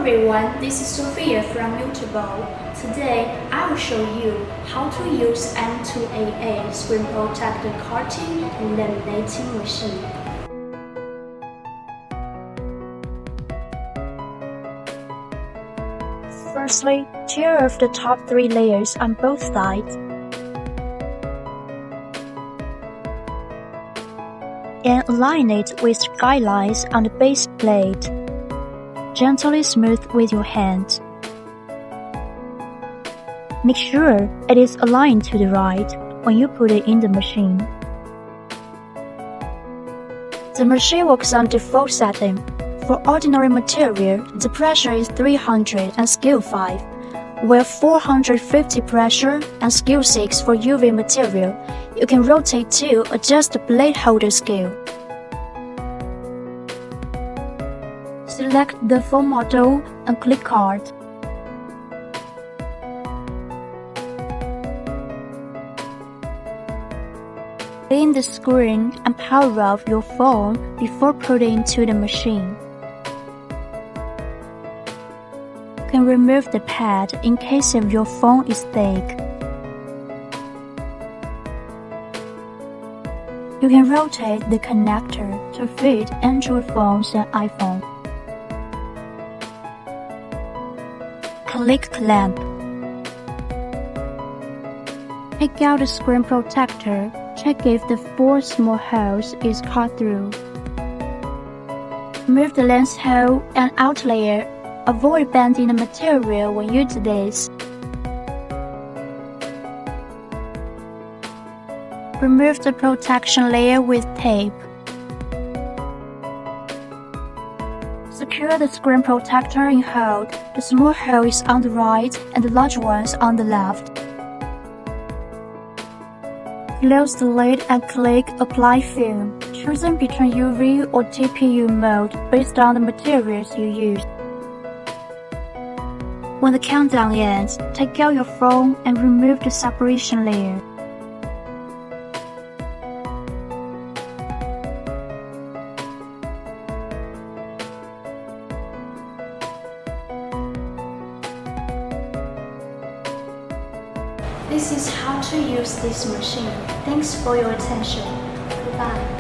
everyone, this is Sophia from MTB. Today, I will show you how to use M288 screen protector cutting and laminating machine. Firstly, tear off the top 3 layers on both sides and align it with guidelines on the base plate. Gently smooth with your hand. Make sure it is aligned to the right when you put it in the machine. The machine works on default setting. For ordinary material, the pressure is 300 and scale 5, while 450 pressure and scale 6 for UV material. You can rotate to adjust the blade holder scale. Select the phone model and click Card. Clean the screen and power off your phone before putting into the machine. You can remove the pad in case if your phone is thick. You can rotate the connector to fit Android phones and iPhone. Click Clamp. Take out the screen protector. Check if the 4 small holes is cut through. Remove the lens hole and out layer. Avoid bending the material when you do this. Remove the protection layer with tape. Secure the screen protector in hold. The small hole is on the right and the large ones on the left. Close the lid and click Apply Film, choosing between UV or TPU mode based on the materials you use. When the countdown ends, take out your phone and remove the separation layer. This is how to use this machine. Thanks for your attention. Goodbye.